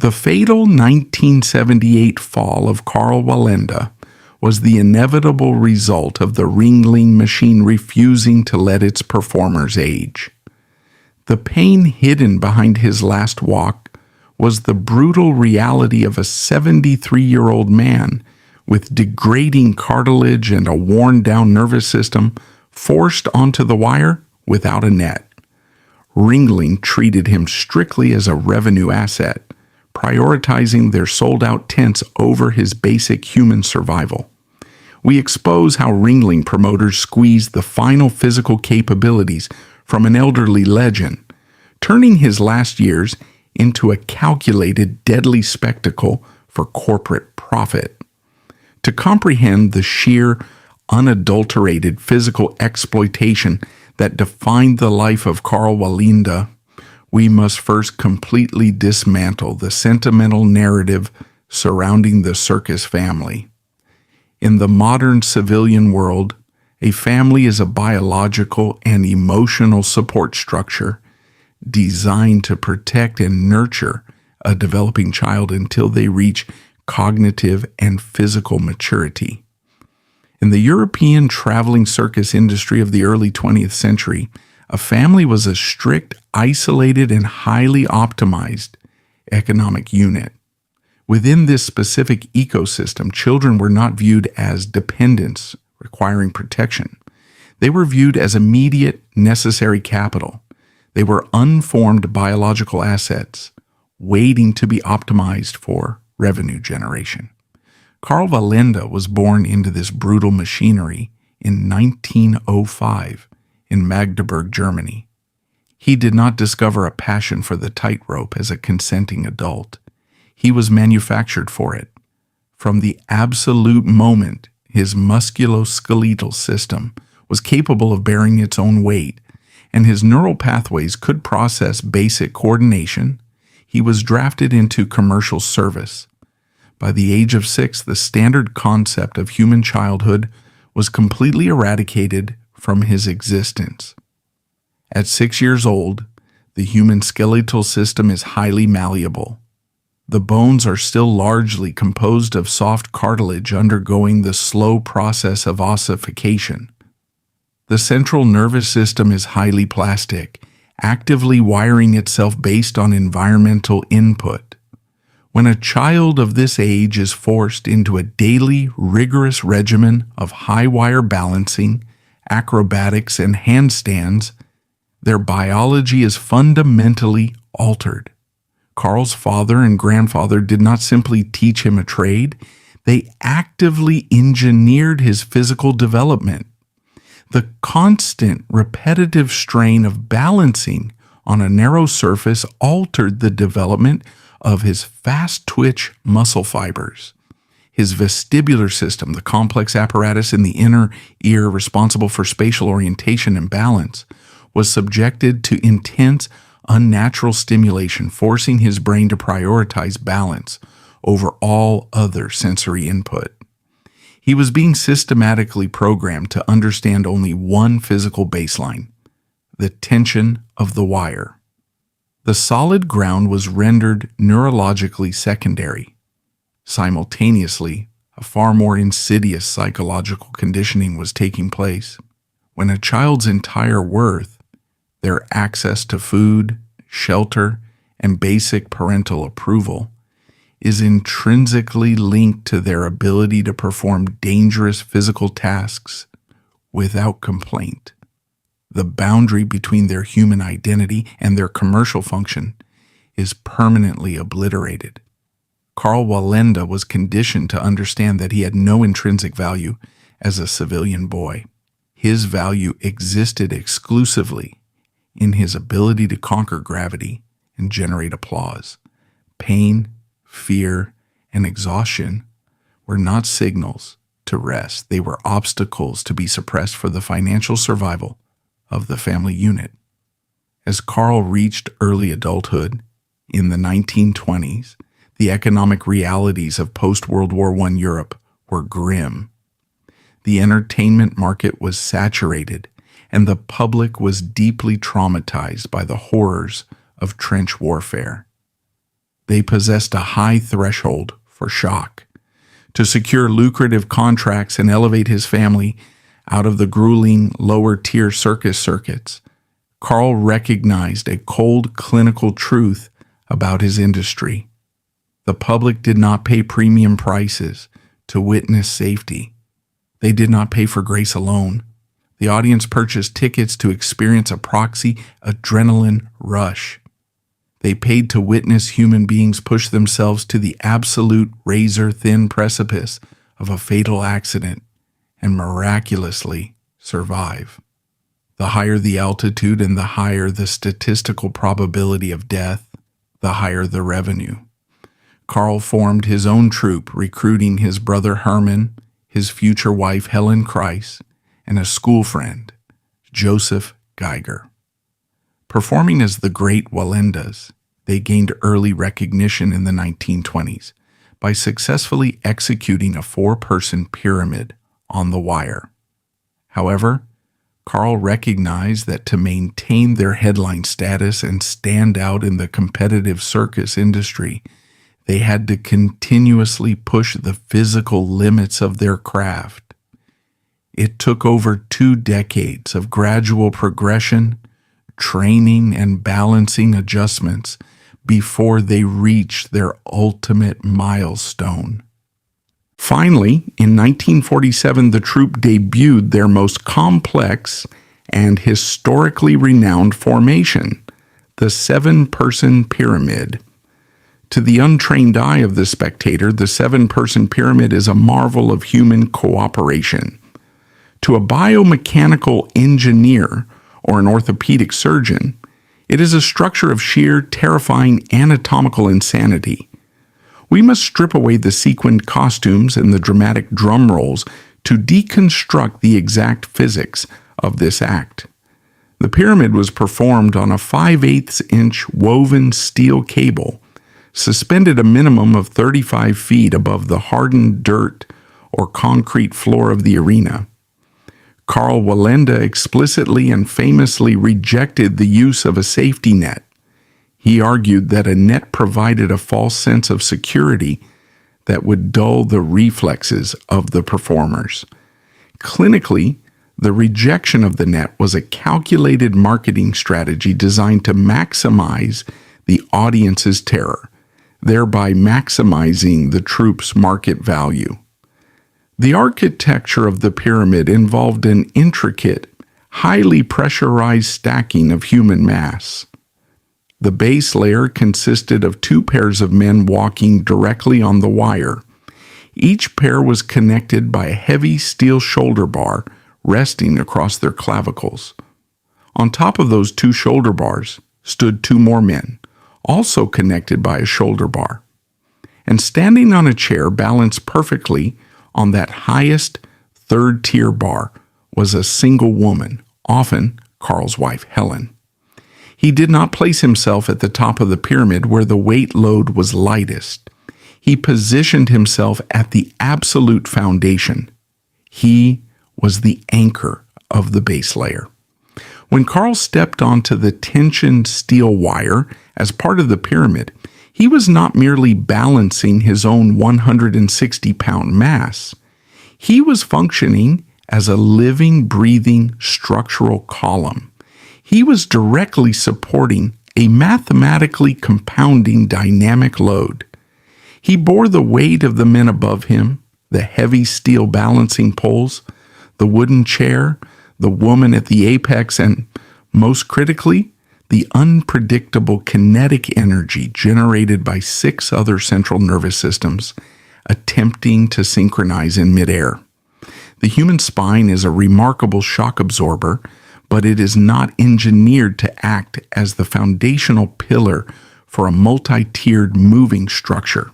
The fatal 1978 fall of Karl Wallenda was the inevitable result of the Ringling machine refusing to let its performers age. The pain hidden behind his last walk was the brutal reality of a 73-year-old man with degrading cartilage and a worn-down nervous system forced onto the wire without a net. Ringling treated him strictly as a revenue asset, prioritizing their sold-out tents over his basic human survival. We expose how Ringling promoters squeezed the final physical capabilities from an elderly legend, turning his last years into a calculated, deadly spectacle for corporate profit. To comprehend the sheer, unadulterated physical exploitation that defined the life of Karl Wallenda, we must first completely dismantle the sentimental narrative surrounding the Circus family. In the modern civilian world, a family is a biological and emotional support structure designed to protect and nurture a developing child until they reach cognitive and physical maturity. In the European traveling circus industry of the early 20th century, a family was a strict, isolated, and highly optimized economic unit. Within this specific ecosystem, children were not viewed as dependents requiring protection. They were viewed as immediate, necessary capital. They were unformed biological assets, waiting to be optimized for revenue generation. Karl Wallenda was born into this brutal machinery in 1905 in Magdeburg, Germany. He did not discover a passion for the tightrope as a consenting adult. He was manufactured for it. From the absolute moment his musculoskeletal system was capable of bearing its own weight, and his neural pathways could process basic coordination, he was drafted into commercial service. By the age of 6, the standard concept of human childhood was completely eradicated from his existence. At 6 years old, the human skeletal system is highly malleable. The bones are still largely composed of soft cartilage undergoing the slow process of ossification. The central nervous system is highly plastic, actively wiring itself based on environmental input. When a child of this age is forced into a daily, rigorous regimen of high-wire balancing, acrobatics, and handstands, their biology is fundamentally altered. Karl's father and grandfather did not simply teach him a trade, they actively engineered his physical development. The constant, repetitive strain of balancing on a narrow surface altered the development of his fast-twitch muscle fibers. His vestibular system, the complex apparatus in the inner ear responsible for spatial orientation and balance, was subjected to intense, unnatural stimulation, forcing his brain to prioritize balance over all other sensory input. He was being systematically programmed to understand only one physical baseline: the tension of the wire. The solid ground was rendered neurologically secondary. Simultaneously, a far more insidious psychological conditioning was taking place. When a child's entire worth, their access to food, shelter, and basic parental approval, is intrinsically linked to their ability to perform dangerous physical tasks without complaint, the boundary between their human identity and their commercial function is permanently obliterated. Karl Wallenda was conditioned to understand that he had no intrinsic value as a civilian boy. His value existed exclusively in his ability to conquer gravity and generate applause. Pain, fear, and exhaustion were not signals to rest. They were obstacles to be suppressed for the financial survival of the family unit. As Karl reached early adulthood in the 1920s, the economic realities of post-World War I Europe were grim. The entertainment market was saturated, and the public was deeply traumatized by the horrors of trench warfare. They possessed a high threshold for shock. To secure lucrative contracts and elevate his family out of the grueling lower-tier circus circuits, Karl recognized a cold clinical truth about his industry. The public did not pay premium prices to witness safety. They did not pay for grace alone. The audience purchased tickets to experience a proxy adrenaline rush. They paid to witness human beings push themselves to the absolute razor-thin precipice of a fatal accident and miraculously survive. The higher the altitude and the higher the statistical probability of death, the higher the revenue. Karl formed his own troupe, recruiting his brother Herman, his future wife Helen Kreis, and a school friend, Joseph Geiger. Performing as the Great Wallendas, they gained early recognition in the 1920s by successfully executing a 4-person pyramid on the wire. However, Karl recognized that to maintain their headline status and stand out in the competitive circus industry, they had to continuously push the physical limits of their craft. It took over 2 decades of gradual progression, training, and balancing adjustments before they reached their ultimate milestone. Finally, in 1947, the troupe debuted their most complex and historically renowned formation, the 7-person pyramid. To the untrained eye of the spectator, the 7-person pyramid is a marvel of human cooperation. To a biomechanical engineer or an orthopedic surgeon, it is a structure of sheer, terrifying anatomical insanity. We must strip away the sequined costumes and the dramatic drum rolls to deconstruct the exact physics of this act. The pyramid was performed on a 5/8-inch woven steel cable, suspended a minimum of 35 feet above the hardened dirt or concrete floor of the arena. Karl Wallenda explicitly and famously rejected the use of a safety net. He argued that a net provided a false sense of security that would dull the reflexes of the performers. Clinically, the rejection of the net was a calculated marketing strategy designed to maximize the audience's terror, thereby maximizing the troupe's market value. The architecture of the pyramid involved an intricate, highly pressurized stacking of human mass. The base layer consisted of 2 pairs of men walking directly on the wire. Each pair was connected by a heavy steel shoulder bar resting across their clavicles. On top of those 2 shoulder bars stood 2 more men, also connected by a shoulder bar. And standing on a chair balanced perfectly on that highest 3rd-tier bar was a single woman, often Karl's wife Helen. He did not place himself at the top of the pyramid where the weight load was lightest. He positioned himself at the absolute foundation. He was the anchor of the base layer. When Karl stepped onto the tensioned steel wire as part of the pyramid, he was not merely balancing his own 160-pound mass. He was functioning as a living, breathing structural column. He was directly supporting a mathematically compounding dynamic load. He bore the weight of the men above him, the heavy steel balancing poles, the wooden chair, the woman at the apex, and, most critically, the unpredictable kinetic energy generated by 6 other central nervous systems attempting to synchronize in midair. The human spine is a remarkable shock absorber, but it is not engineered to act as the foundational pillar for a multi-tiered moving structure.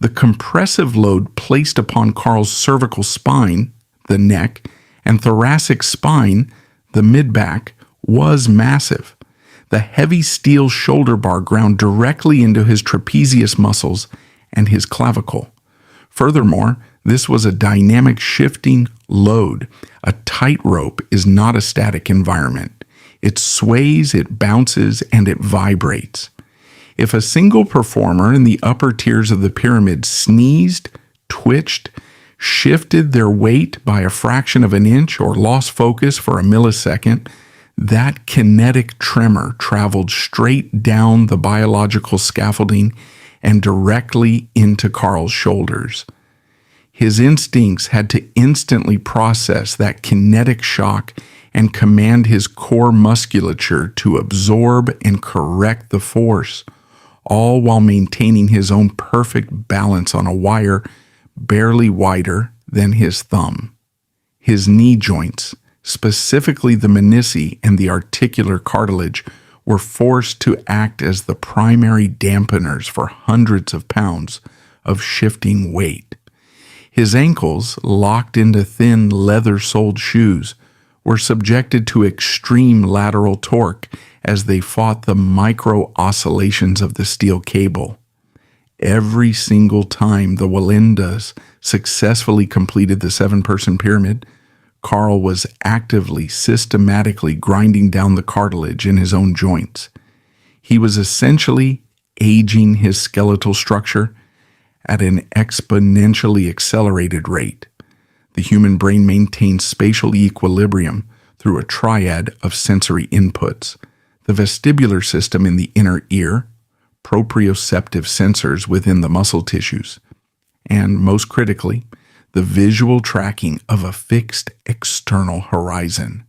The compressive load placed upon Karl's cervical spine, the neck, and thoracic spine, the mid-back, was massive. The heavy steel shoulder bar ground directly into his trapezius muscles and his clavicle. Furthermore, this was a dynamic shifting load. A tightrope is not a static environment. It sways, it bounces, and it vibrates. If a single performer in the upper tiers of the pyramid sneezed, twitched, shifted their weight by a fraction of an inch, or lost focus for a millisecond, that kinetic tremor traveled straight down the biological scaffolding and directly into Karl's shoulders. His instincts had to instantly process that kinetic shock and command his core musculature to absorb and correct the force, all while maintaining his own perfect balance on a wire barely wider than his thumb. His knee joints, specifically the menisci and the articular cartilage, were forced to act as the primary dampeners for hundreds of pounds of shifting weight. His ankles, locked into thin leather-soled shoes, were subjected to extreme lateral torque as they fought the micro-oscillations of the steel cable. Every single time the Wallendas successfully completed the 7-person pyramid, Karl was actively, systematically grinding down the cartilage in his own joints. He was essentially aging his skeletal structure at an exponentially accelerated rate. The human brain maintains spatial equilibrium through a triad of sensory inputs: the vestibular system in the inner ear, proprioceptive sensors within the muscle tissues, and, most critically, the visual tracking of a fixed external horizon.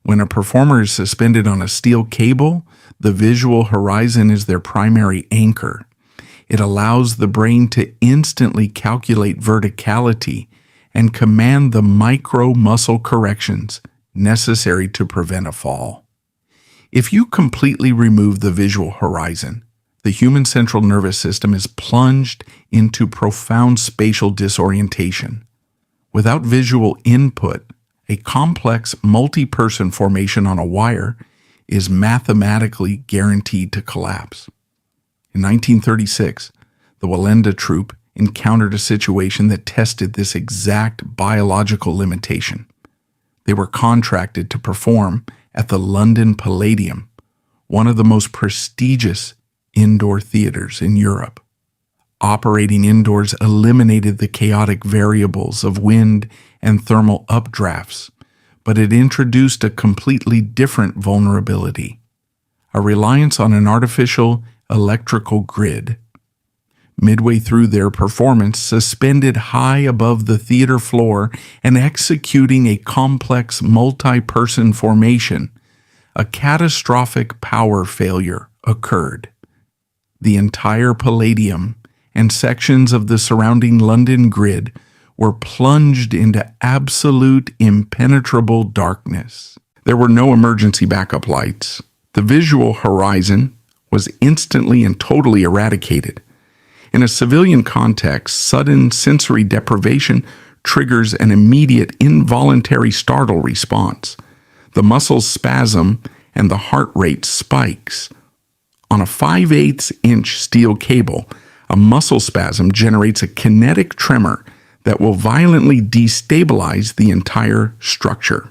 When a performer is suspended on a steel cable, the visual horizon is their primary anchor. It allows the brain to instantly calculate verticality and command the micro-muscle corrections necessary to prevent a fall. If you completely remove the visual horizon, the human central nervous system is plunged into profound spatial disorientation. Without visual input, a complex multi-person formation on a wire is mathematically guaranteed to collapse. In 1936, the Wallenda troupe encountered a situation that tested this exact biological limitation. They were contracted to perform at the London Palladium, one of the most prestigious indoor theaters in Europe. Operating indoors eliminated the chaotic variables of wind and thermal updrafts, but it introduced a completely different vulnerability: a reliance on an artificial electrical grid. Midway through their performance, suspended high above the theater floor and executing a complex multi-person formation, a catastrophic power failure occurred. The entire Palladium and sections of the surrounding London grid were plunged into absolute impenetrable darkness. There were no emergency backup lights. The visual horizon was instantly and totally eradicated. In a civilian context, sudden sensory deprivation triggers an immediate involuntary startle response. The muscles spasm and the heart rate spikes. On a 5/8-inch steel cable, a muscle spasm generates a kinetic tremor that will violently destabilize the entire structure.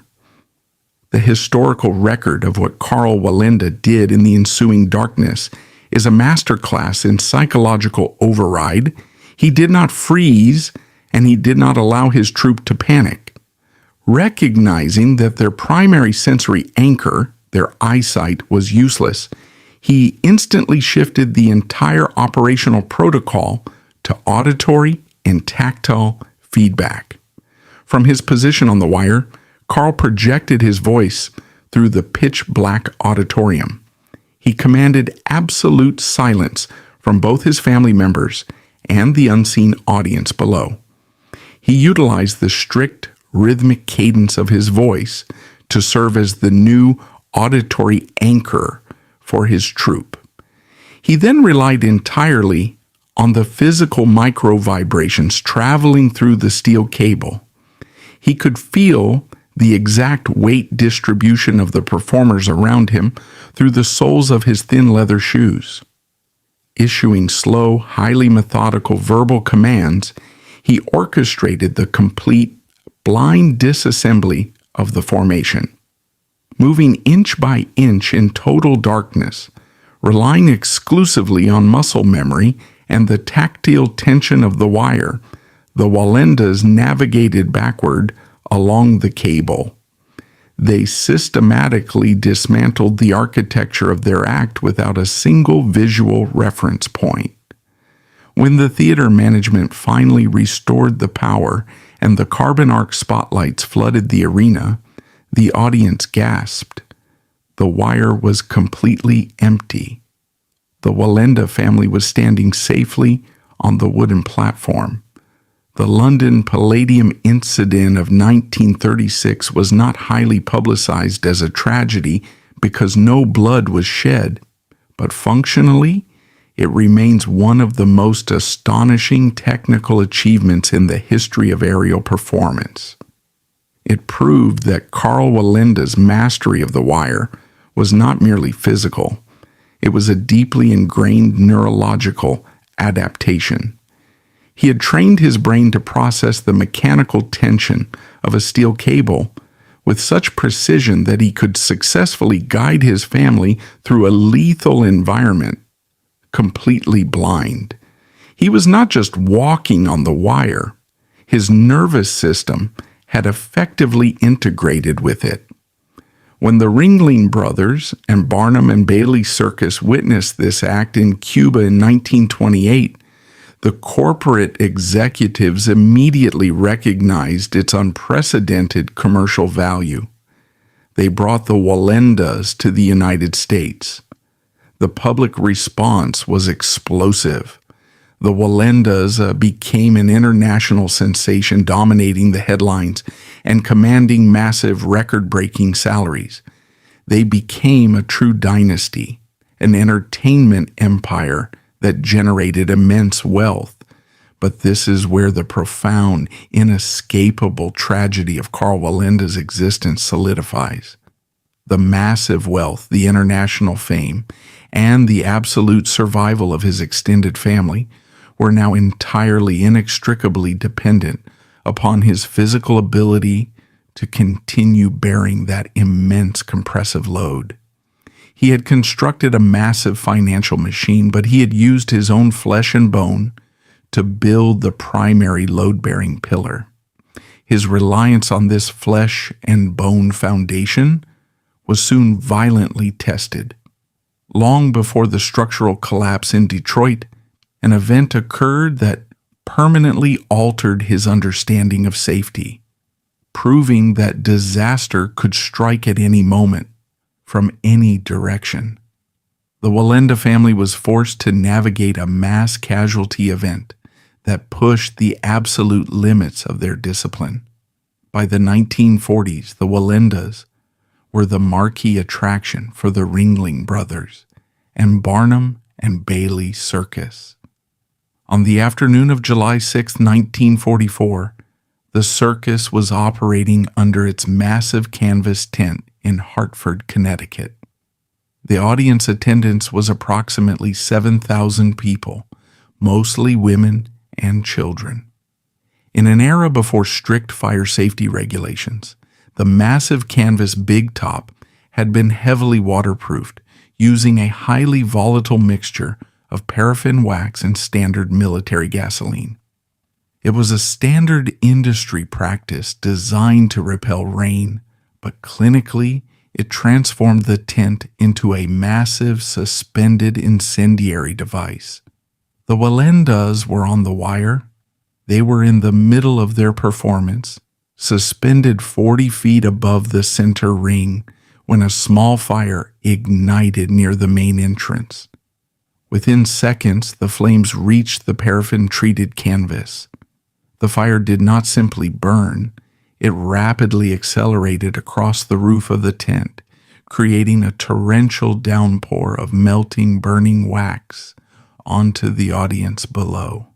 The historical record of what Karl Wallenda did in the ensuing darkness is a masterclass in psychological override. He did not freeze, and he did not allow his troupe to panic. Recognizing that their primary sensory anchor, their eyesight, was useless, he instantly shifted the entire operational protocol to auditory and tactile feedback. From his position on the wire, Karl projected his voice through the pitch-black auditorium. He commanded absolute silence from both his family members and the unseen audience below. He utilized the strict rhythmic cadence of his voice to serve as the new auditory anchor for his troupe. He then relied entirely on the physical micro-vibrations traveling through the steel cable. He could feel the exact weight distribution of the performers around him through the soles of his thin leather shoes. Issuing slow, highly methodical verbal commands, he orchestrated the complete, blind disassembly of the formation. Moving inch by inch in total darkness, Relying exclusively on muscle memory and the tactile tension of the wire, the Wallendas navigated backward along the cable. They systematically dismantled the architecture of their act without a single visual reference point. When the theater management finally restored the power and the carbon arc spotlights flooded the arena, the audience gasped. The wire was completely empty. The Wallenda family was standing safely on the wooden platform. The London Palladium incident of 1936 was not highly publicized as a tragedy because no blood was shed, but functionally, it remains one of the most astonishing technical achievements in the history of aerial performance. It proved that Karl Wallenda's mastery of the wire was not merely physical. It was a deeply ingrained neurological adaptation. He had trained his brain to process the mechanical tension of a steel cable with such precision that he could successfully guide his family through a lethal environment, completely blind. He was not just walking on the wire. His nervous system had effectively integrated with it. When the Ringling brothers and Barnum and Bailey Circus witnessed this act in Cuba in 1928, the corporate executives immediately recognized its unprecedented commercial value. They brought the Wallendas to the United States. The public response was explosive. The Wallendas became an international sensation, dominating the headlines and commanding massive record-breaking salaries. They became a true dynasty, an entertainment empire that generated immense wealth. But this is where the profound, inescapable tragedy of Karl Wallenda's existence solidifies. The massive wealth, the international fame, and the absolute survival of his extended family were now entirely inextricably dependent upon his physical ability to continue bearing that immense compressive load. He had constructed a massive financial machine, but he had used his own flesh and bone to build the primary load-bearing pillar. His reliance on this flesh and bone foundation was soon violently tested. Long before the structural collapse in Detroit, an event occurred that permanently altered his understanding of safety, proving that disaster could strike at any moment, from any direction. The Wallenda family was forced to navigate a mass casualty event that pushed the absolute limits of their discipline. By the 1940s, the Wallendas were the marquee attraction for the Ringling brothers and Barnum and Bailey Circus. On the afternoon of July 6, 1944, the circus was operating under its massive canvas tent in Hartford, Connecticut. The audience attendance was approximately 7,000 people, mostly women and children. In an era before strict fire safety regulations, the massive canvas big top had been heavily waterproofed using a highly volatile mixture of paraffin wax and standard military gasoline. It was a standard industry practice designed to repel rain, but clinically, it transformed the tent into a massive suspended incendiary device. The Wallendas were on the wire. They were in the middle of their performance, suspended 40 feet above the center ring, when a small fire ignited near the main entrance. Within seconds, the flames reached the paraffin-treated canvas. The fire did not simply burn, it rapidly accelerated across the roof of the tent, creating a torrential downpour of melting, burning wax onto the audience below.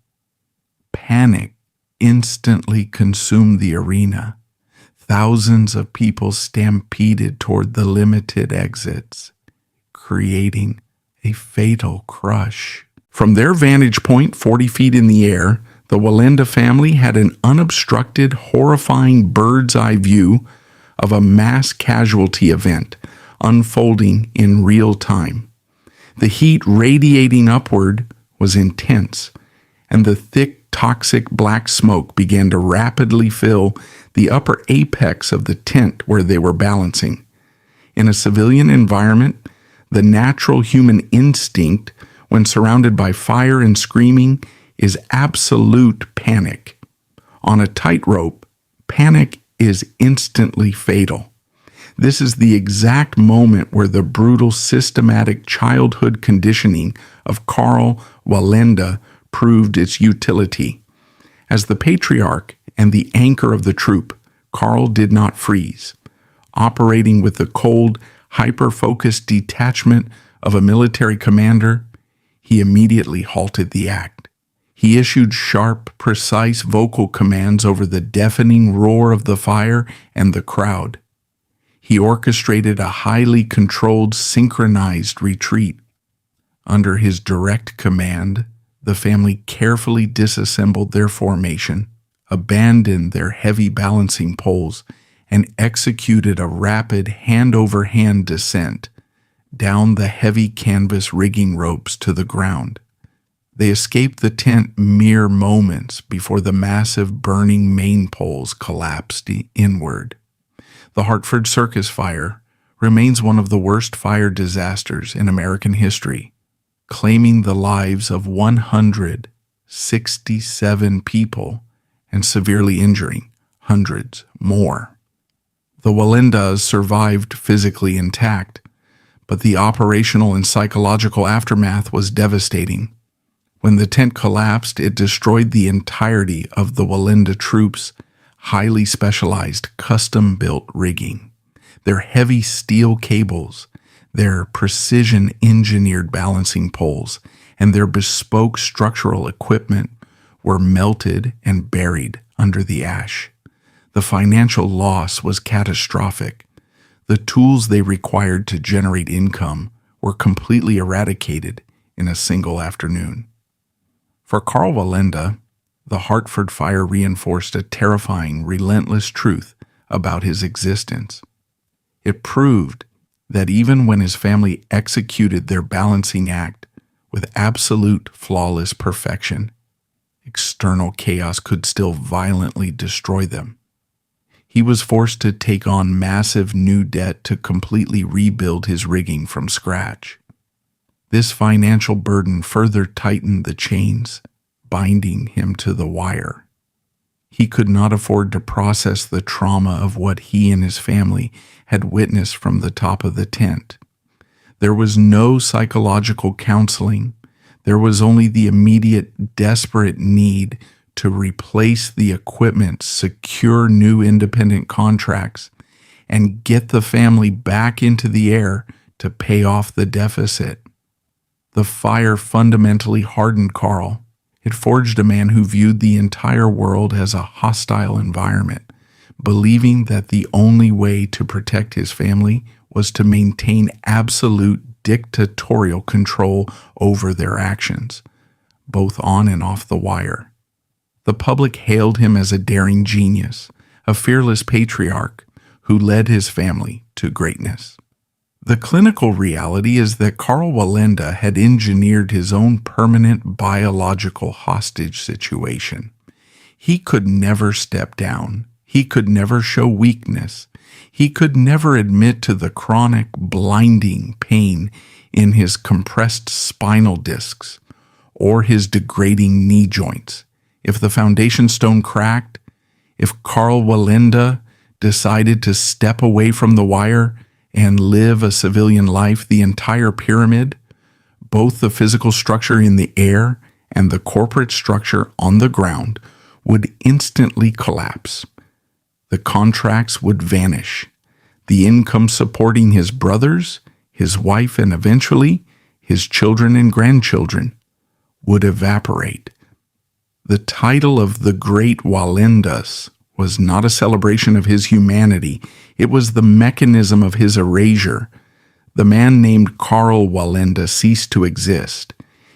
Panic instantly consumed the arena. Thousands of people stampeded toward the limited exits, creating a fatal crush. From their vantage point, 40 feet in the air, the Wallenda family had an unobstructed, horrifying bird's-eye view of a mass casualty event unfolding in real time. The heat radiating upward was intense, and the thick, toxic black smoke began to rapidly fill the upper apex of the tent where they were balancing. In a civilian environment, the natural human instinct, when surrounded by fire and screaming, is absolute panic. On a tightrope, panic is instantly fatal. This is the exact moment where the brutal, systematic childhood conditioning of Karl Wallenda proved its utility. As the patriarch and the anchor of the troop, Karl did not freeze. Operating with the cold, hyper-focused detachment of a military commander, he immediately halted the act. He issued sharp, precise vocal commands over the deafening roar of the fire and the crowd. He orchestrated a highly controlled, synchronized retreat. Under his direct command, the family carefully disassembled their formation, abandoned their heavy balancing poles, and executed a rapid hand-over-hand descent down the heavy canvas rigging ropes to the ground. They escaped the tent mere moments before the massive burning main poles collapsed inward. The Hartford Circus fire remains one of the worst fire disasters in American history, claiming the lives of 167 people and severely injuring hundreds more. The Wallendas survived physically intact, but the operational and psychological aftermath was devastating. When the tent collapsed, it destroyed the entirety of the Wallenda troops' highly specialized, custom-built rigging. Their heavy steel cables, their precision-engineered balancing poles, and their bespoke structural equipment were melted and buried under the ash. The financial loss was catastrophic. The tools they required to generate income were completely eradicated in a single afternoon. For Karl Wallenda, the Hartford fire reinforced a terrifying, relentless truth about his existence. It proved that even when his family executed their balancing act with absolute flawless perfection, external chaos could still violently destroy them. He was forced to take on massive new debt to completely rebuild his rigging from scratch. This financial burden further tightened the chains, binding him to the wire. He could not afford to process the trauma of what he and his family had witnessed from the top of the tent. There was no psychological counseling. There was only the immediate, desperate need to replace the equipment, secure new independent contracts, and get the family back into the air to pay off the deficit. The fire fundamentally hardened Karl. It forged a man who viewed the entire world as a hostile environment, believing that the only way to protect his family was to maintain absolute dictatorial control over their actions, both on and off the wire. The public hailed him as a daring genius, a fearless patriarch who led his family to greatness. The clinical reality is that Karl Wallenda had engineered his own permanent biological hostage situation. He could never step down. He could never show weakness. He could never admit to the chronic, blinding pain in his compressed spinal discs or his degrading knee joints. If the foundation stone cracked, if Karl Wallenda decided to step away from the wire and live a civilian life, the entire pyramid, both the physical structure in the air and the corporate structure on the ground, would instantly collapse. The contracts would vanish. The income supporting his brothers, his wife, and eventually his children and grandchildren would evaporate. The title of the Great Wallendas was not a celebration of his humanity. It was the mechanism of his erasure. The man named Karl Wallenda ceased to exist.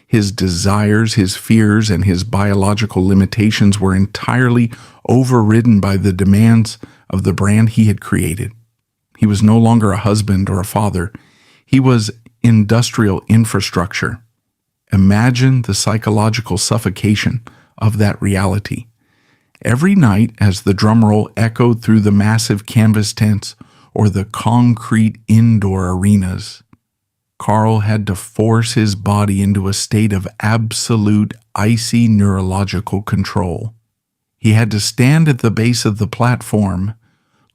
His desires, his fears, and his biological limitations were entirely overridden by the demands of the brand he had created. He was no longer a husband or a father. He was industrial infrastructure. Imagine the psychological suffocation of that reality. Every night, as the drum roll echoed through the massive canvas tents or the concrete indoor arenas, Karl had to force his body into a state of absolute icy neurological control. He had to stand at the base of the platform,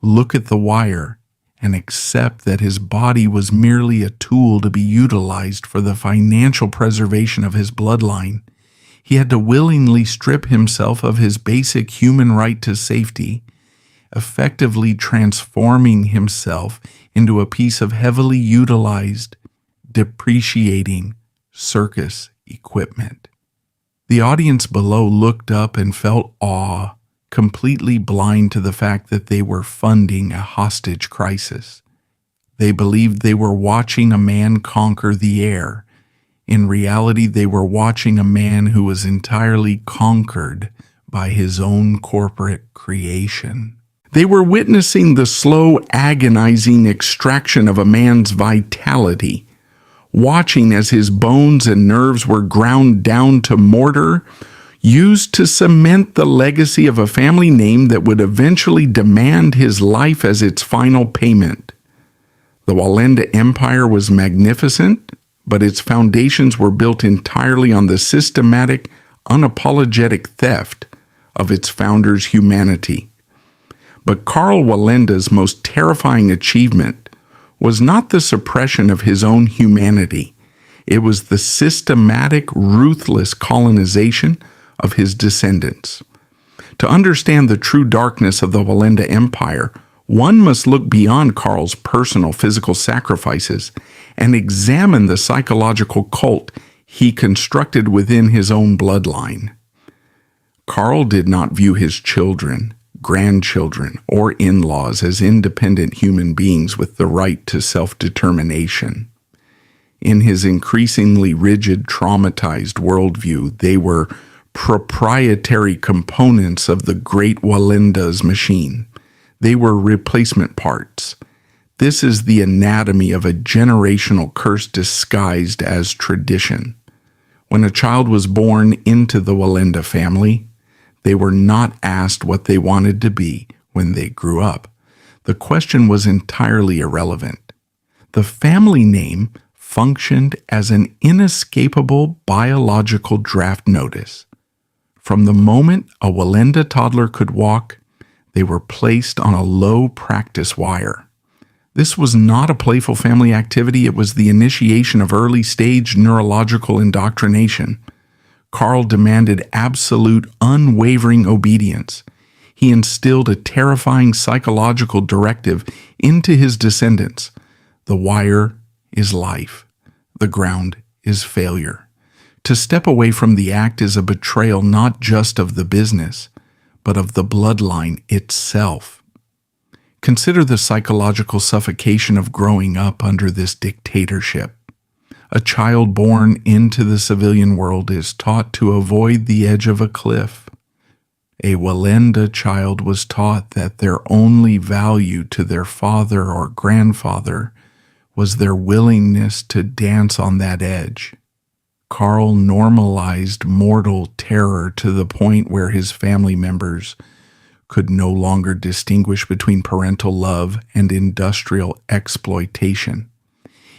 look at the wire, and accept that his body was merely a tool to be utilized for the financial preservation of his bloodline. He had to willingly strip himself of his basic human right to safety, effectively transforming himself into a piece of heavily utilized, depreciating circus equipment. The audience below looked up and felt awe, completely blind to the fact that they were funding a hostage crisis. They believed they were watching a man conquer the air. In reality, they were watching a man who was entirely conquered by his own corporate creation. They were witnessing the slow, agonizing extraction of a man's vitality, watching as his bones and nerves were ground down to mortar, used to cement the legacy of a family name that would eventually demand his life as its final payment. The Wallenda Empire was magnificent, but its foundations were built entirely on the systematic, unapologetic theft of its founder's humanity. But Karl Wallenda's most terrifying achievement was not the suppression of his own humanity. It was the systematic, ruthless colonization of his descendants. To understand the true darkness of the Wallenda Empire, one must look beyond Karl's personal physical sacrifices and examine the psychological cult he constructed within his own bloodline. Karl did not view his children, grandchildren, or in-laws as independent human beings with the right to self-determination. In his increasingly rigid, traumatized worldview, they were proprietary components of the great Wallenda's machine. They were replacement parts. This is the anatomy of a generational curse disguised as tradition. When a child was born into the Wallenda family, they were not asked what they wanted to be when they grew up. The question was entirely irrelevant. The family name functioned as an inescapable biological draft notice. From the moment a Wallenda toddler could walk, they were placed on a low practice wire. This was not a playful family activity, it was the initiation of early-stage neurological indoctrination. Karl demanded absolute, unwavering obedience. He instilled a terrifying psychological directive into his descendants. The wire is life. The ground is failure. To step away from the act is a betrayal not just of the business, but of the bloodline itself. Consider the psychological suffocation of growing up under this dictatorship. A child born into the civilian world is taught to avoid the edge of a cliff. A Wallenda child was taught that their only value to their father or grandfather was their willingness to dance on that edge. Karl normalized mortal terror to the point where his family members could no longer distinguish between parental love and industrial exploitation.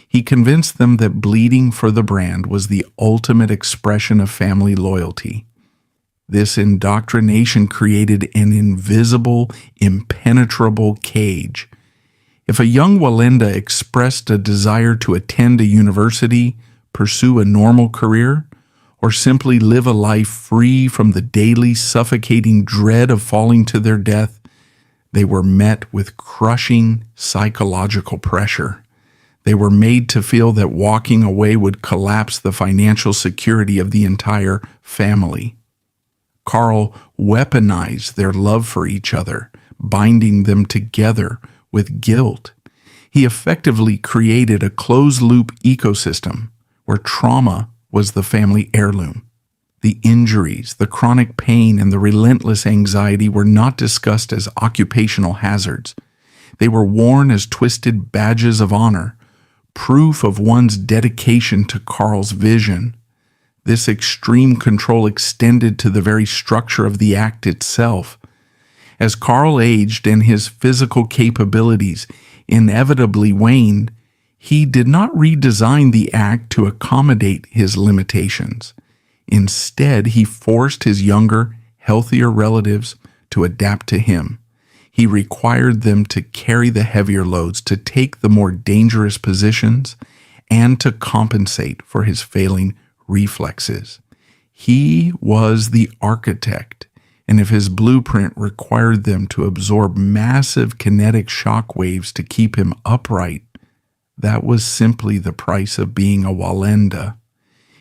He convinced them that bleeding for the brand was the ultimate expression of family loyalty. This indoctrination created an invisible, impenetrable cage. If a young Wallenda expressed a desire to attend a university, pursue a normal career, or simply live a life free from the daily suffocating dread of falling to their death, they were met with crushing psychological pressure. They were made to feel that walking away would collapse the financial security of the entire family. Karl weaponized their love for each other, binding them together with guilt. He effectively created a closed-loop ecosystem where trauma was the family heirloom. The injuries, the chronic pain, and the relentless anxiety were not discussed as occupational hazards. They were worn as twisted badges of honor, proof of one's dedication to Karl's vision. This extreme control extended to the very structure of the act itself. As Karl aged and his physical capabilities inevitably waned, he did not redesign the act to accommodate his limitations. Instead, he forced his younger, healthier relatives to adapt to him. He required them to carry the heavier loads, to take the more dangerous positions, and to compensate for his failing reflexes. He was the architect, and if his blueprint required them to absorb massive kinetic shock waves to keep him upright, that was simply the price of being a Wallenda.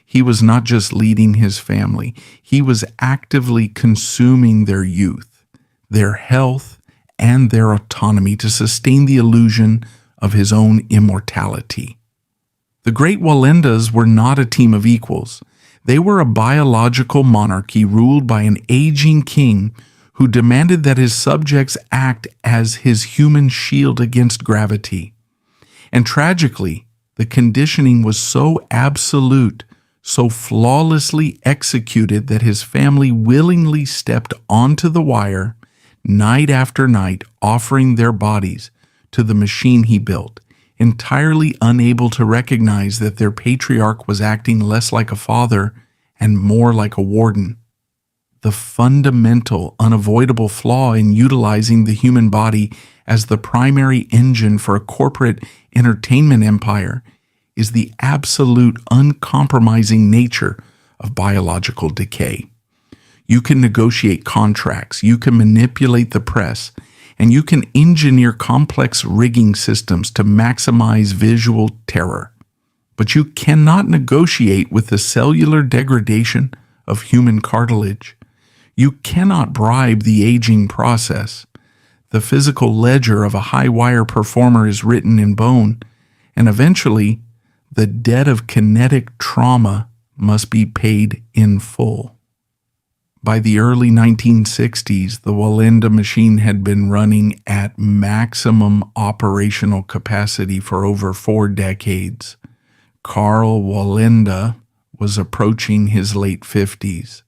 He was not just leading his family, he was actively consuming their youth, their health, and their autonomy to sustain the illusion of his own immortality. The great Wallendas were not a team of equals. They were a biological monarchy ruled by an aging king who demanded that his subjects act as his human shield against gravity. And tragically, the conditioning was so absolute, so flawlessly executed that his family willingly stepped onto the wire night after night, offering their bodies to the machine he built, entirely unable to recognize that their patriarch was acting less like a father and more like a warden. The fundamental, unavoidable flaw in utilizing the human body as the primary engine for a corporate entertainment empire is the absolute uncompromising nature of biological decay. You can negotiate contracts, you can manipulate the press, and you can engineer complex rigging systems to maximize visual terror. But you cannot negotiate with the cellular degradation of human cartilage. You cannot bribe the aging process. The physical ledger of a high-wire performer is written in bone, and eventually, the debt of kinetic trauma must be paid in full. By the early 1960s, the Wallenda machine had been running at maximum operational capacity for over 4 decades. Karl Wallenda was approaching his late 50s.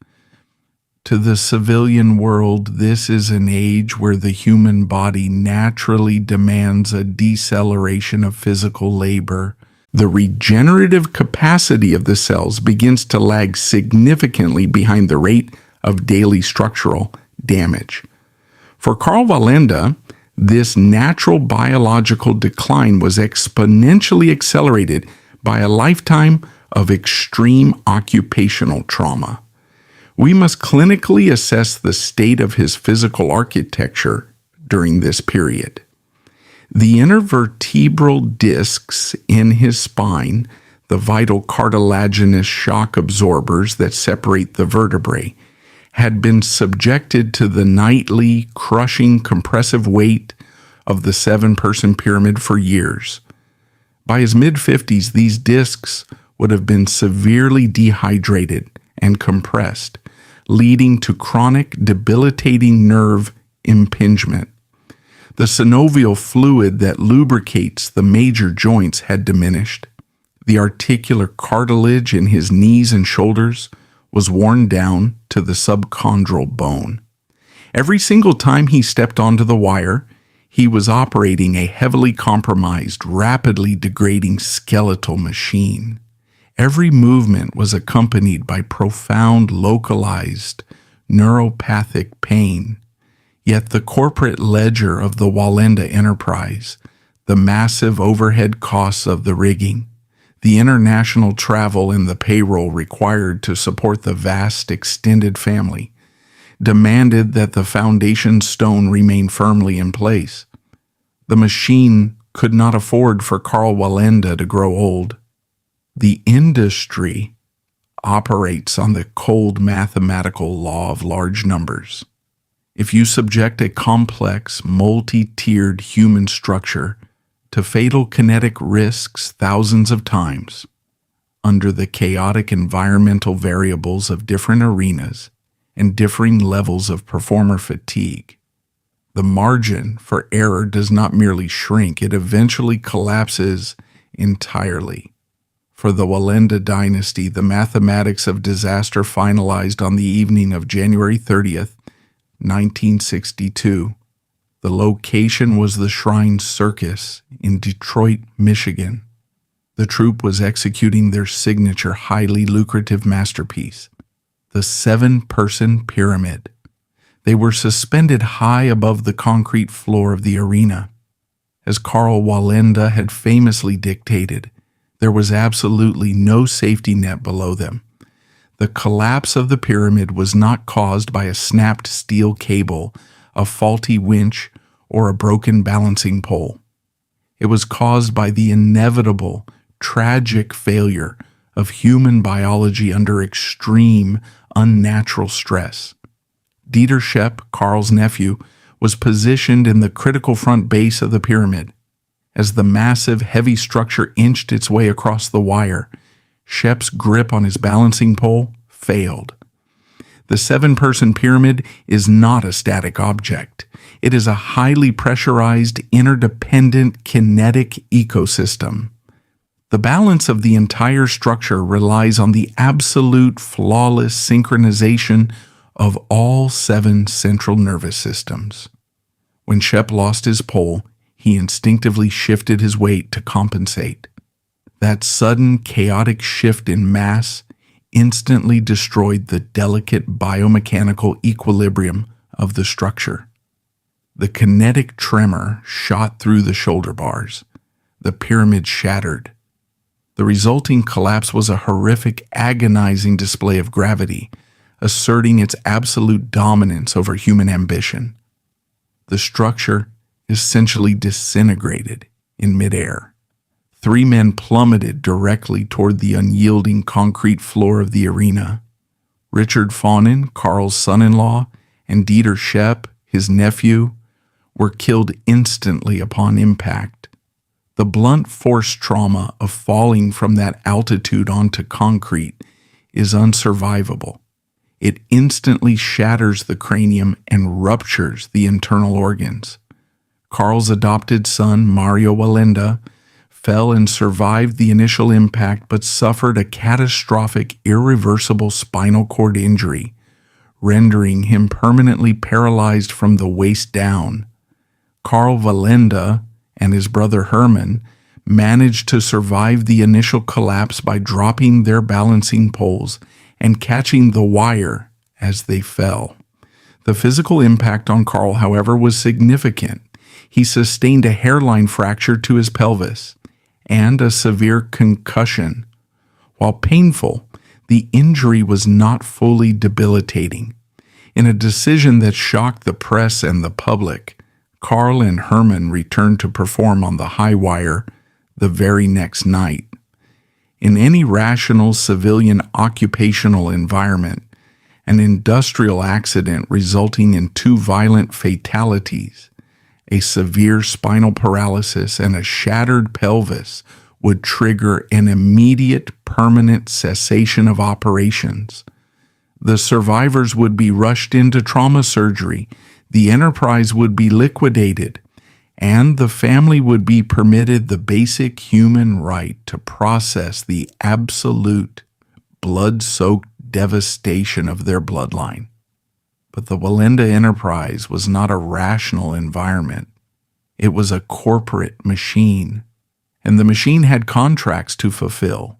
To the civilian world, this is an age where the human body naturally demands a deceleration of physical labor. The regenerative capacity of the cells begins to lag significantly behind the rate of daily structural damage. For Karl Wallenda, this natural biological decline was exponentially accelerated by a lifetime of extreme occupational trauma. We must clinically assess the state of his physical architecture during this period. The intervertebral discs in his spine, the vital cartilaginous shock absorbers that separate the vertebrae, had been subjected to the nightly, crushing, compressive weight of the 7-person pyramid for years. By his mid-50s, these discs would have been severely dehydrated and compressed, leading to chronic, debilitating nerve impingement. The synovial fluid that lubricates the major joints had diminished. The articular cartilage in his knees and shoulders was worn down to the subchondral bone. Every single time he stepped onto the wire, he was operating a heavily compromised, rapidly degrading skeletal machine. Every movement was accompanied by profound, localized, neuropathic pain. Yet the corporate ledger of the Wallenda enterprise, the massive overhead costs of the rigging, the international travel and the payroll required to support the vast extended family, demanded that the foundation stone remain firmly in place. The machine could not afford for Karl Wallenda to grow old. The industry operates on the cold mathematical law of large numbers. If you subject a complex, multi-tiered human structure to fatal kinetic risks thousands of times, under the chaotic environmental variables of different arenas and differing levels of performer fatigue, the margin for error does not merely shrink, it eventually collapses entirely. For the Wallenda dynasty, the mathematics of disaster finalized on the evening of January 30th, 1962. The location was the Shrine Circus in Detroit, Michigan. The troupe was executing their signature highly lucrative masterpiece, the 7-person pyramid. They were suspended high above the concrete floor of the arena. As Karl Wallenda had famously dictated, there was absolutely no safety net below them. The collapse of the pyramid was not caused by a snapped steel cable, a faulty winch, or a broken balancing pole. It was caused by the inevitable, tragic failure of human biology under extreme, unnatural stress. Dieter Schepp, Karl's nephew, was positioned in the critical front base of the pyramid. As the massive, heavy structure inched its way across the wire, Schepp's grip on his balancing pole failed. The 7-person pyramid is not a static object. It is a highly pressurized, interdependent, kinetic ecosystem. The balance of the entire structure relies on the absolute flawless synchronization of all 7 central nervous systems. When Schepp lost his pole, he instinctively shifted his weight to compensate. That sudden, chaotic shift in mass instantly destroyed the delicate biomechanical equilibrium of the structure. The kinetic tremor shot through the shoulder bars. The pyramid shattered. The resulting collapse was a horrific, agonizing display of gravity, asserting its absolute dominance over human ambition. The structure essentially disintegrated in midair. 3 men plummeted directly toward the unyielding concrete floor of the arena. Richard Faunin, Karl's son-in-law, and Dieter Schepp, his nephew, were killed instantly upon impact. The blunt force trauma of falling from that altitude onto concrete is unsurvivable. It instantly shatters the cranium and ruptures the internal organs. Karl's adopted son, Mario Wallenda, fell and survived the initial impact but suffered a catastrophic, irreversible spinal cord injury, rendering him permanently paralyzed from the waist down. Karl Wallenda and his brother Hermann managed to survive the initial collapse by dropping their balancing poles and catching the wire as they fell. The physical impact on Karl, however, was significant. He sustained a hairline fracture to his pelvis and a severe concussion. While painful, the injury was not fully debilitating. In a decision that shocked the press and the public, Karl and Hermann returned to perform on the high wire the very next night. In any rational civilian occupational environment, an industrial accident resulting in 2 violent fatalities, a severe spinal paralysis and a shattered pelvis, would trigger an immediate, permanent cessation of operations. The survivors would be rushed into trauma surgery, the enterprise would be liquidated, and the family would be permitted the basic human right to process the absolute, blood-soaked devastation of their bloodline. But the Wallenda enterprise was not a rational environment. It was a corporate machine, and the machine had contracts to fulfill.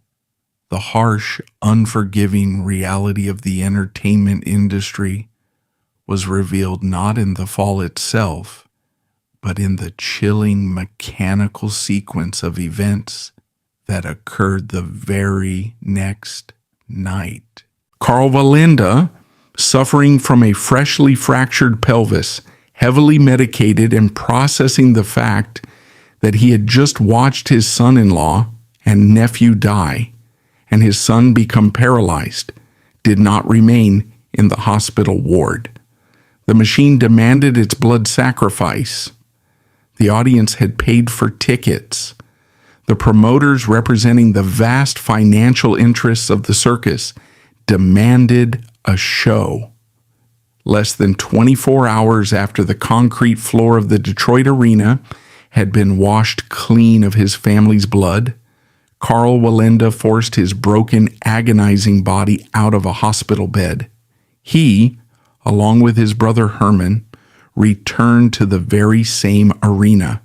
The harsh, unforgiving reality of the entertainment industry was revealed not in the fall itself, but in the chilling mechanical sequence of events that occurred the very next night. Karl Wallenda, suffering from a freshly fractured pelvis, heavily medicated and processing the fact that he had just watched his son-in-law and nephew die, and his son become paralyzed, did not remain in the hospital ward. The machine demanded its blood sacrifice. The audience had paid for tickets. The promoters, representing the vast financial interests of the circus, demanded a show. Less than 24 hours after the concrete floor of the Detroit arena had been washed clean of his family's blood, Karl Wallenda forced his broken, agonizing body out of a hospital bed. He, along with his brother Herman, returned to the very same arena.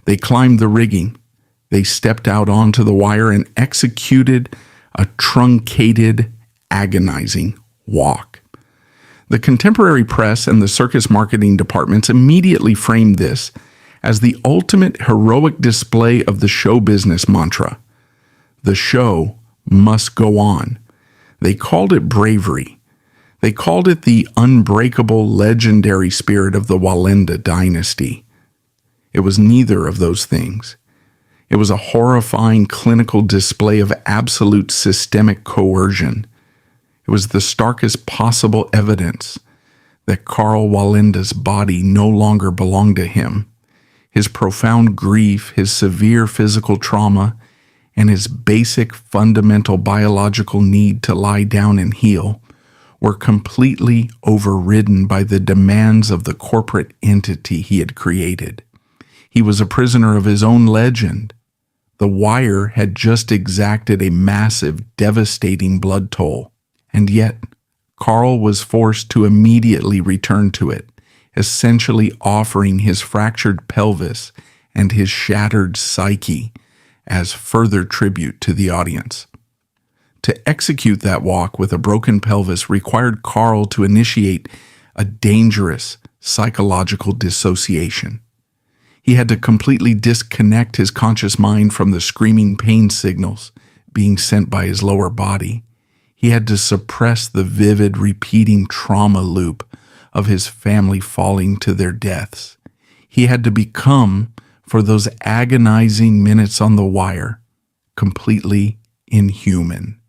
They climbed the rigging. They stepped out onto the wire and executed a truncated, agonizing walk. The contemporary press and the circus marketing departments immediately framed this as the ultimate heroic display of the show business mantra. The show must go on. They called it bravery. They called it the unbreakable, legendary spirit of the Wallenda dynasty. It was neither of those things. It was a horrifying clinical display of absolute systemic coercion. It was the starkest possible evidence that Karl Wallenda's body no longer belonged to him. His profound grief, his severe physical trauma, and his basic fundamental biological need to lie down and heal were completely overridden by the demands of the corporate entity he had created. He was a prisoner of his own legend. The wire had just exacted a massive, devastating blood toll, and yet Karl was forced to immediately return to it, essentially offering his fractured pelvis and his shattered psyche as further tribute to the audience. To execute that walk with a broken pelvis required Karl to initiate a dangerous psychological dissociation. He had to completely disconnect his conscious mind from the screaming pain signals being sent by his lower body. He had to suppress the vivid, repeating trauma loop of his family falling to their deaths. He had to become, for those agonizing minutes on the wire, completely inhuman.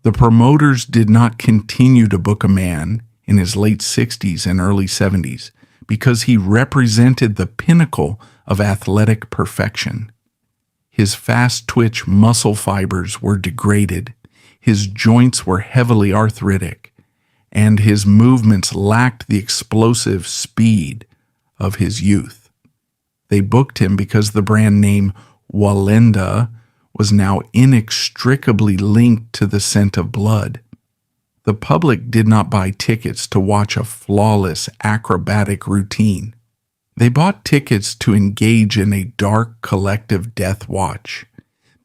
The promoters did not continue to book a man in his late 60s and early 70s because he represented the pinnacle of athletic perfection. His fast-twitch muscle fibers were degraded, his joints were heavily arthritic, and his movements lacked the explosive speed of his youth. They booked him because the brand name Wallenda was now inextricably linked to the scent of blood. The public did not buy tickets to watch a flawless acrobatic routine. They bought tickets to engage in a dark collective death watch.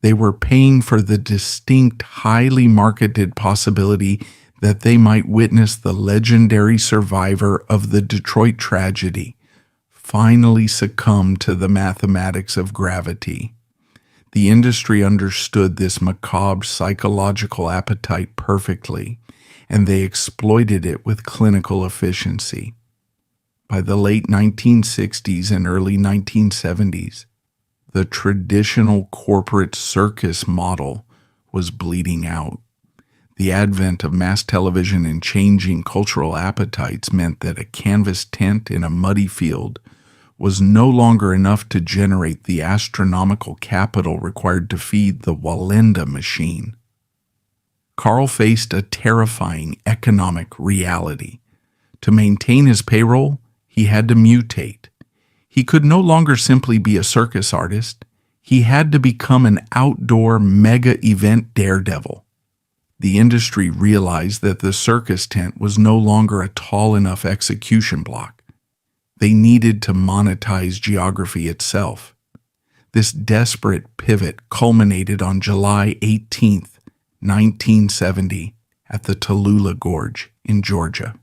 They were paying for the distinct, highly marketed possibility that they might witness the legendary survivor of the Detroit tragedy finally succumb to the mathematics of gravity. The industry understood this macabre psychological appetite perfectly, and they exploited it with clinical efficiency. By the late 1960s and early 1970s, the traditional corporate circus model was bleeding out. The advent of mass television and changing cultural appetites meant that a canvas tent in a muddy field was no longer enough to generate the astronomical capital required to feed the Wallenda machine. Karl faced a terrifying economic reality. To maintain his payroll, he had to mutate. He could no longer simply be a circus artist. He had to become an outdoor mega-event daredevil. The industry realized that the circus tent was no longer a tall enough execution block. They needed to monetize geography itself. This desperate pivot culminated on July 18th, 1970, at the Tallulah Gorge in Georgia.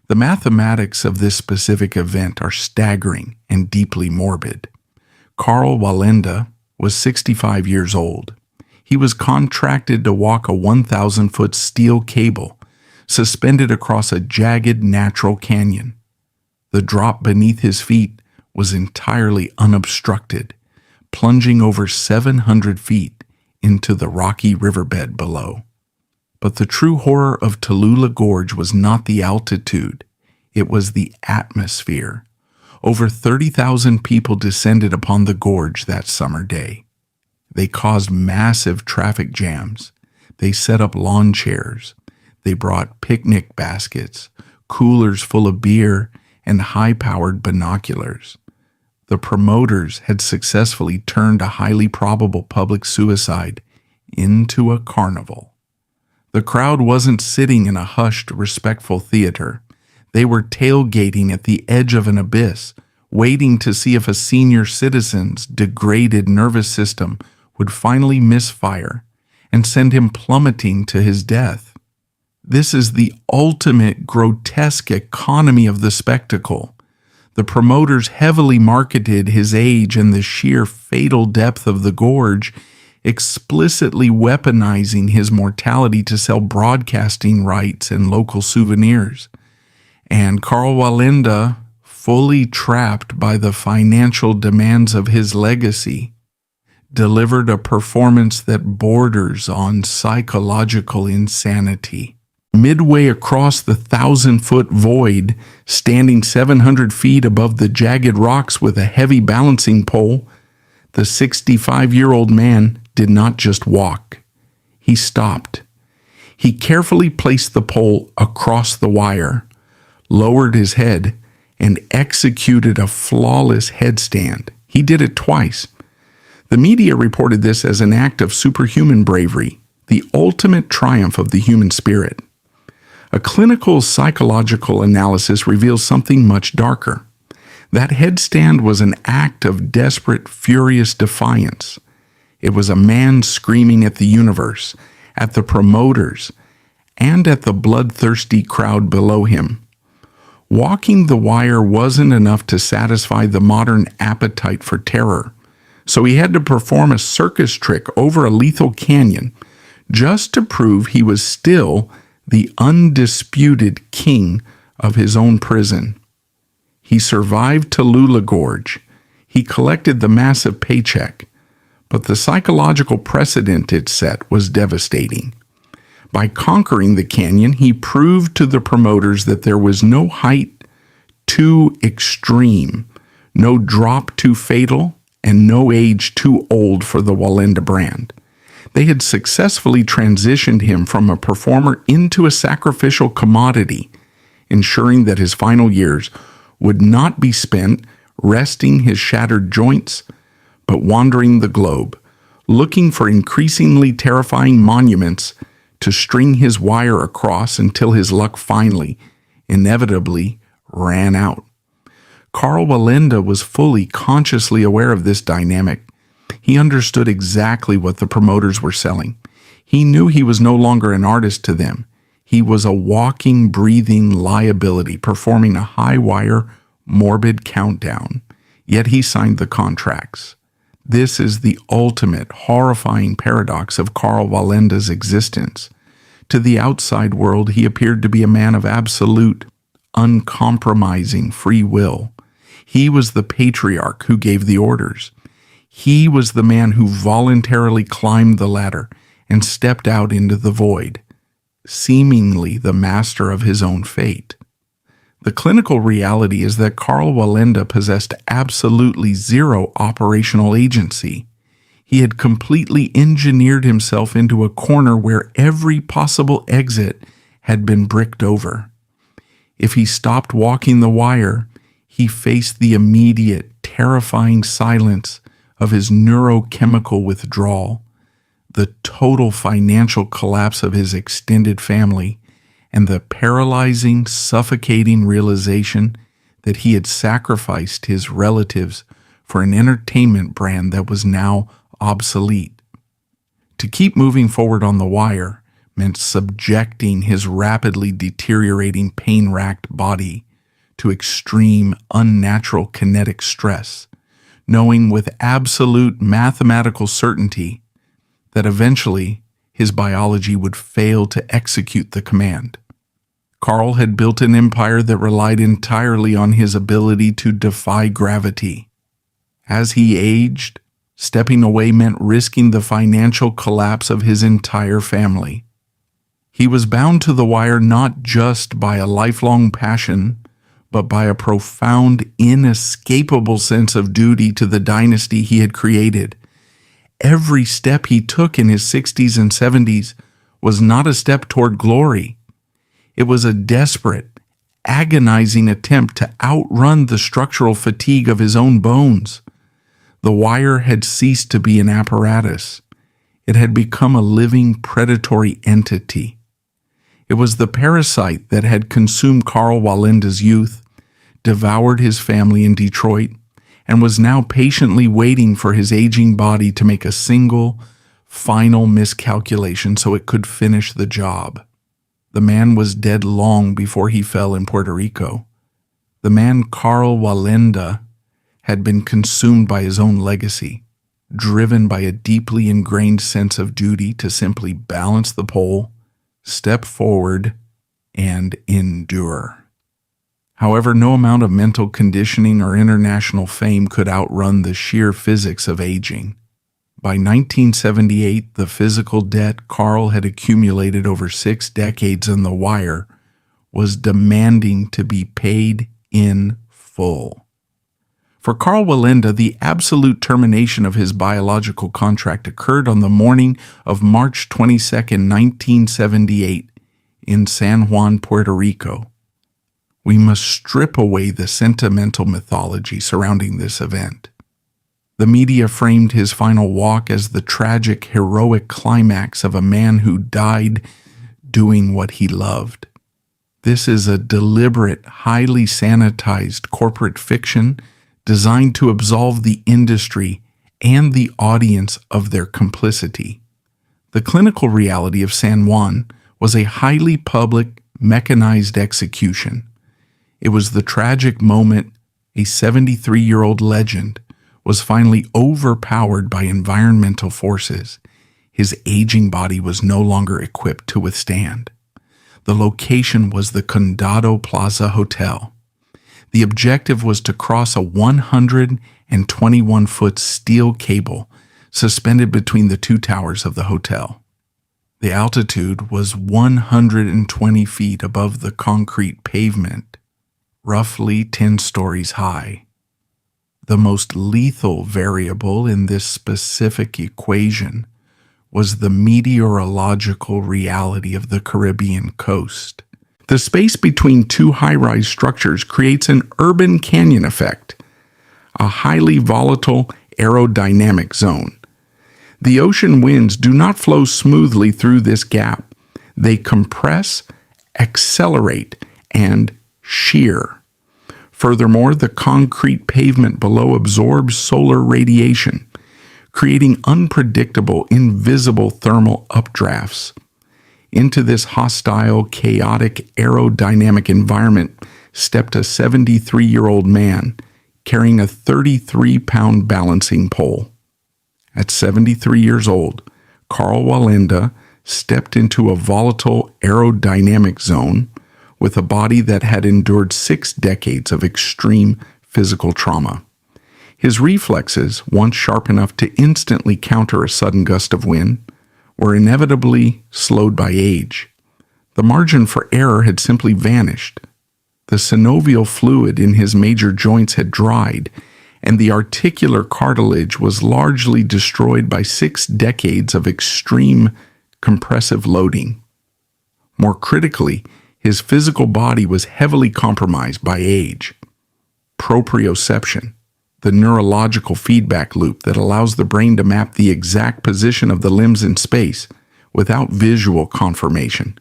The mathematics of this specific event are staggering and deeply morbid. Karl Wallenda was 65 years old. He was contracted to walk a 1,000-foot steel cable suspended across a jagged natural canyon. The drop beneath his feet was entirely unobstructed, plunging over 700 feet into the rocky riverbed below. But the true horror of Tallulah Gorge was not the altitude, it was the atmosphere. Over 30,000 people descended upon the gorge that summer day. They caused massive traffic jams. They set up lawn chairs. They brought picnic baskets, coolers full of beer, and high-powered binoculars. The The promoters had successfully turned a highly probable public suicide into a carnival. The crowd wasn't sitting in a hushed, respectful theater. They were tailgating at the edge of an abyss, waiting to see if a senior citizen's degraded nervous system would finally misfire and send him plummeting to his death. This is the ultimate grotesque economy of the spectacle. The promoters heavily marketed his age and the sheer fatal depth of the gorge, explicitly weaponizing his mortality to sell broadcasting rights and local souvenirs. And Karl Wallenda, fully trapped by the financial demands of his legacy, delivered a performance that borders on psychological insanity. Midway across the 1,000-foot void, standing 700 feet above the jagged rocks with a heavy balancing pole, the 65-year-old man did not just walk. He stopped. He carefully placed the pole across the wire, lowered his head, and executed a flawless headstand. He did it twice. The media reported this as an act of superhuman bravery, the ultimate triumph of the human spirit. A clinical psychological analysis reveals something much darker. That headstand was an act of desperate, furious defiance. It was a man screaming at the universe, at the promoters, and at the bloodthirsty crowd below him. Walking the wire wasn't enough to satisfy the modern appetite for terror, so he had to perform a circus trick over a lethal canyon just to prove he was still the undisputed king of his own prison. He survived Tallulah Gorge. He collected the massive paycheck, but the psychological precedent it set was devastating. By conquering the canyon, he proved to the promoters that there was no height too extreme, no drop too fatal, and no age too old for the Wallenda brand. They had successfully transitioned him from a performer into a sacrificial commodity, ensuring that his final years would not be spent resting his shattered joints, but wandering the globe, looking for increasingly terrifying monuments to string his wire across until his luck finally, inevitably, ran out. Karl Wallenda was fully, consciously aware of this dynamic. He understood exactly what the promoters were selling. He knew he was no longer an artist to them. He was a walking, breathing liability, performing a high-wire, morbid countdown. Yet he signed the contracts. This is the ultimate, horrifying paradox of Karl Wallenda's existence. To the outside world, he appeared to be a man of absolute, uncompromising free will. He was the patriarch who gave the orders. He was the man who voluntarily climbed the ladder and stepped out into the void, seemingly the master of his own fate. The clinical reality is that Karl Wallenda possessed absolutely zero operational agency. He had completely engineered himself into a corner where every possible exit had been bricked over. If he stopped walking the wire, he faced the immediate, terrifying silence of his neurochemical withdrawal, the total financial collapse of his extended family, and the paralyzing, suffocating realization that he had sacrificed his relatives for an entertainment brand that was now obsolete. To keep moving forward on the wire meant subjecting his rapidly deteriorating, pain-racked body to extreme, unnatural kinetic stress, knowing with absolute mathematical certainty that eventually his biology would fail to execute the command. Karl had built an empire that relied entirely on his ability to defy gravity. As he aged, stepping away meant risking the financial collapse of his entire family. He was bound to the wire not just by a lifelong passion, but by a profound, inescapable sense of duty to the dynasty he had created. Every step he took in his 60s and 70s was not a step toward glory. It was a desperate, agonizing attempt to outrun the structural fatigue of his own bones. The wire had ceased to be an apparatus. It had become a living predatory entity. It was the parasite that had consumed Karl Wallenda's youth, devoured his family in Detroit, and was now patiently waiting for his aging body to make a single, final miscalculation so it could finish the job. The man was dead long before he fell in Puerto Rico. The man Karl Wallenda had been consumed by his own legacy, driven by a deeply ingrained sense of duty to simply balance the pole, step forward, and endure. However, no amount of mental conditioning or international fame could outrun the sheer physics of aging. By 1978, the physical debt Karl had accumulated over 6 decades in the wire was demanding to be paid in full. For Karl Wallenda, the absolute termination of his biological contract occurred on the morning of March 22, 1978, in San Juan, Puerto Rico. We must strip away the sentimental mythology surrounding this event. The media framed his final walk as the tragic, heroic climax of a man who died doing what he loved. This is a deliberate, highly sanitized corporate fiction designed to absolve the industry and the audience of their complicity. The clinical reality of San Juan was a highly public, mechanized execution. It was the tragic moment a 73-year-old legend was finally overpowered by environmental forces. His aging body was no longer equipped to withstand. The location was the Condado Plaza Hotel. The objective was to cross a 121-foot steel cable suspended between the 2 towers of the hotel. The altitude was 120 feet above the concrete pavement, roughly 10 stories high. The most lethal variable in this specific equation was the meteorological reality of the Caribbean coast. The space between 2 high-rise structures creates an urban canyon effect, a highly volatile aerodynamic zone. The ocean winds do not flow smoothly through this gap. They compress, accelerate, and shear. Furthermore, the concrete pavement below absorbs solar radiation, creating unpredictable, invisible thermal updrafts. Into this hostile, chaotic, aerodynamic environment stepped a 73-year-old man carrying a 33-pound balancing pole. At 73 years old, Karl Wallenda stepped into a volatile aerodynamic zone with a body that had endured 6 decades of extreme physical trauma. His reflexes, once sharp enough to instantly counter a sudden gust of wind, were inevitably slowed by age. The margin for error had simply vanished. The synovial fluid in his major joints had dried, and the articular cartilage was largely destroyed by 6 decades of extreme compressive loading. More critically, his physical body was heavily compromised by age. Proprioception, the neurological feedback loop that allows the brain to map the exact position of the limbs in space without visual confirmation,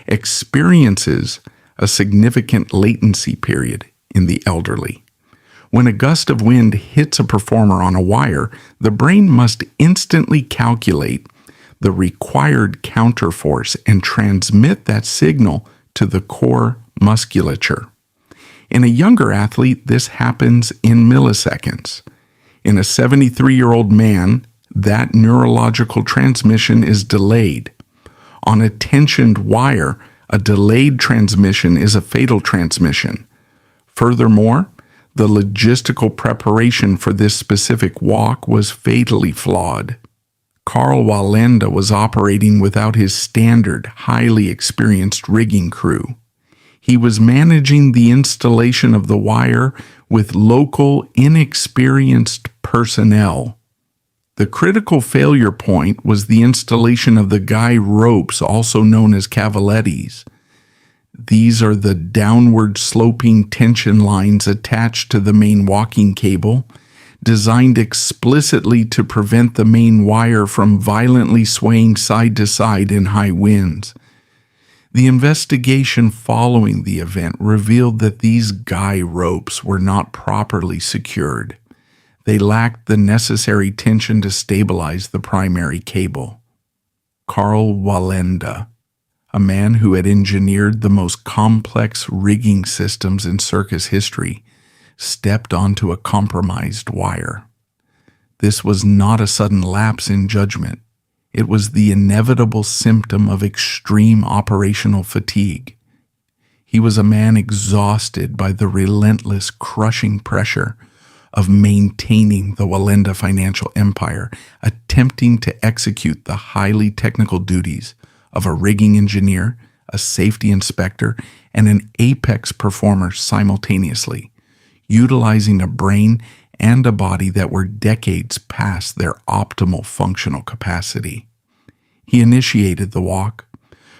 experiences a significant latency period in the elderly. When a gust of wind hits a performer on a wire, the brain must instantly calculate the required counterforce and transmit that signal to the core musculature. In a younger athlete, this happens in milliseconds. In a 73-year-old man, that neurological transmission is delayed. On a tensioned wire, a delayed transmission is a fatal transmission. Furthermore, the logistical preparation for this specific walk was fatally flawed. Karl Wallenda was operating without his standard, highly experienced rigging crew. He was managing the installation of the wire with local, inexperienced personnel. The critical failure point was the installation of the guy ropes, also known as cavalettes. These are the downward sloping tension lines attached to the main walking cable, designed explicitly to prevent the main wire from violently swaying side to side in high winds. The investigation following the event revealed that these guy ropes were not properly secured. They lacked the necessary tension to stabilize the primary cable. Karl Wallenda, a man who had engineered the most complex rigging systems in circus history, stepped onto a compromised wire. This was not a sudden lapse in judgment. It was the inevitable symptom of extreme operational fatigue. He was a man exhausted by the relentless, crushing pressure of maintaining the Wallenda financial empire, attempting to execute the highly technical duties of a rigging engineer, a safety inspector, and an apex performer simultaneously, utilizing a brain and a body that were decades past their optimal functional capacity. He initiated the walk.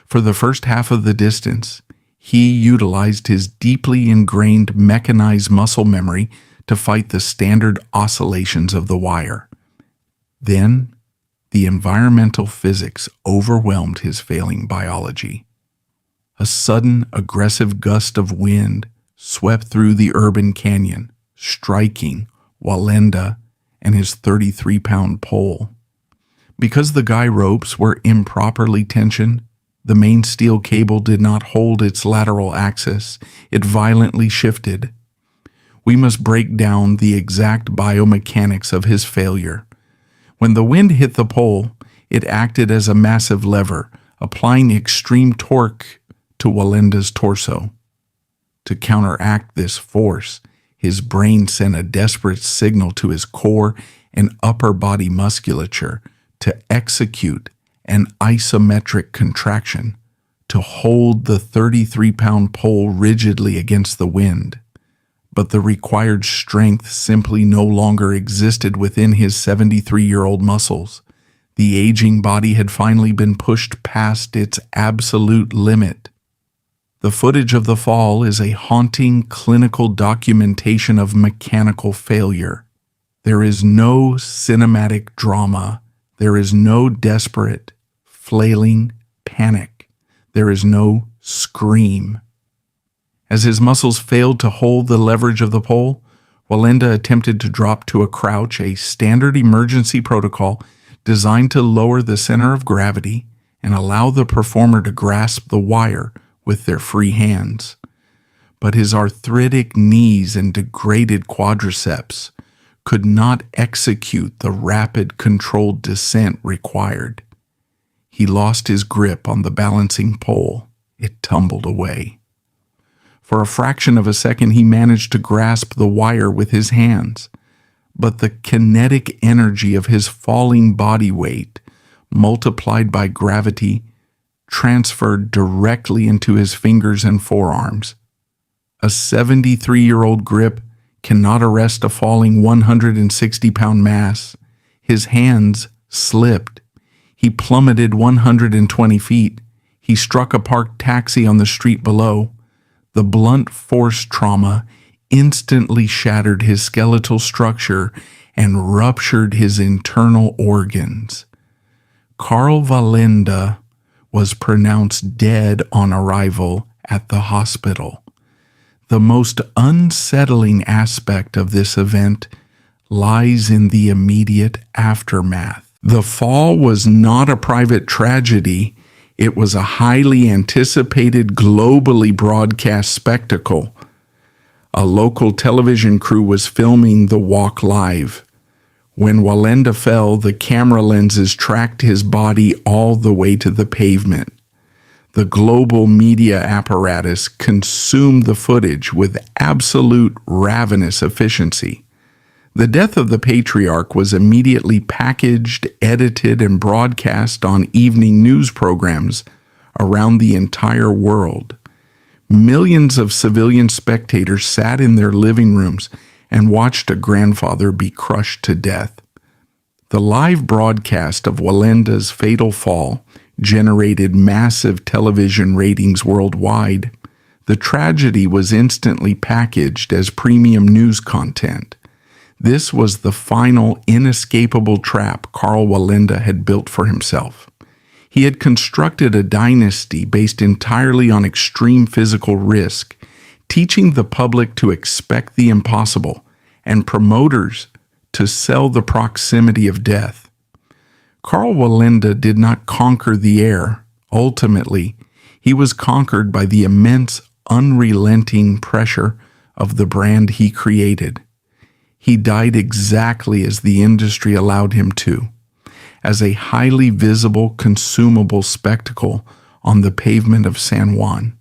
For the first half of the distance, he utilized his deeply ingrained mechanized muscle memory to fight the standard oscillations of the wire. Then, the environmental physics overwhelmed his failing biology. A sudden, aggressive gust of wind swept through the urban canyon, striking Wallenda and his 33-pound pole. Because the guy ropes were improperly tensioned, the main steel cable did not hold its lateral axis. It violently shifted. We must break down the exact biomechanics of his failure. When the wind hit the pole, it acted as a massive lever, applying extreme torque to Wallenda's torso. To counteract this force, his brain sent a desperate signal to his core and upper body musculature to execute an isometric contraction to hold the 33-pound pole rigidly against the wind. But the required strength simply no longer existed within his 73-year-old muscles. The aging body had finally been pushed past its absolute limit. The footage of the fall is a haunting clinical documentation of mechanical failure. There is no cinematic drama. There is no desperate, flailing panic. There is no scream. As his muscles failed to hold the leverage of the pole, Wallenda attempted to drop to a crouch, a standard emergency protocol designed to lower the center of gravity and allow the performer to grasp the wire with their free hands. But his arthritic knees and degraded quadriceps could not execute the rapid, controlled descent required. He lost his grip on the balancing pole. It tumbled away. For a fraction of a second, he managed to grasp the wire with his hands, but the kinetic energy of his falling body weight, multiplied by gravity, transferred directly into his fingers and forearms. A 73-year-old grip cannot arrest a falling 160-pound mass. His hands slipped. He plummeted 120 feet. He struck a parked taxi on the street below. The blunt force trauma instantly shattered his skeletal structure and ruptured his internal organs. Karl Wallenda was pronounced dead on arrival at the hospital. The most unsettling aspect of this event lies in the immediate aftermath. The fall was not a private tragedy. It was a highly anticipated, globally broadcast spectacle. A local television crew was filming the walk live. When Wallenda fell, the camera lenses tracked his body all the way to the pavement. The global media apparatus consumed the footage with absolute ravenous efficiency. The death of the patriarch was immediately packaged, edited, and broadcast on evening news programs around the entire world. Millions of civilian spectators sat in their living rooms and watched a grandfather be crushed to death. The live broadcast of Wallenda's fatal fall generated massive television ratings worldwide. The tragedy was instantly packaged as premium news content. This was the final inescapable trap Karl Wallenda had built for himself. He had constructed a dynasty based entirely on extreme physical risk, teaching the public to expect the impossible and promoters to sell the proximity of death. Karl Wallenda did not conquer the air. Ultimately, he was conquered by the immense, unrelenting pressure of the brand he created. He died exactly as the industry allowed him to, as a highly visible, consumable spectacle on the pavement of San Juan.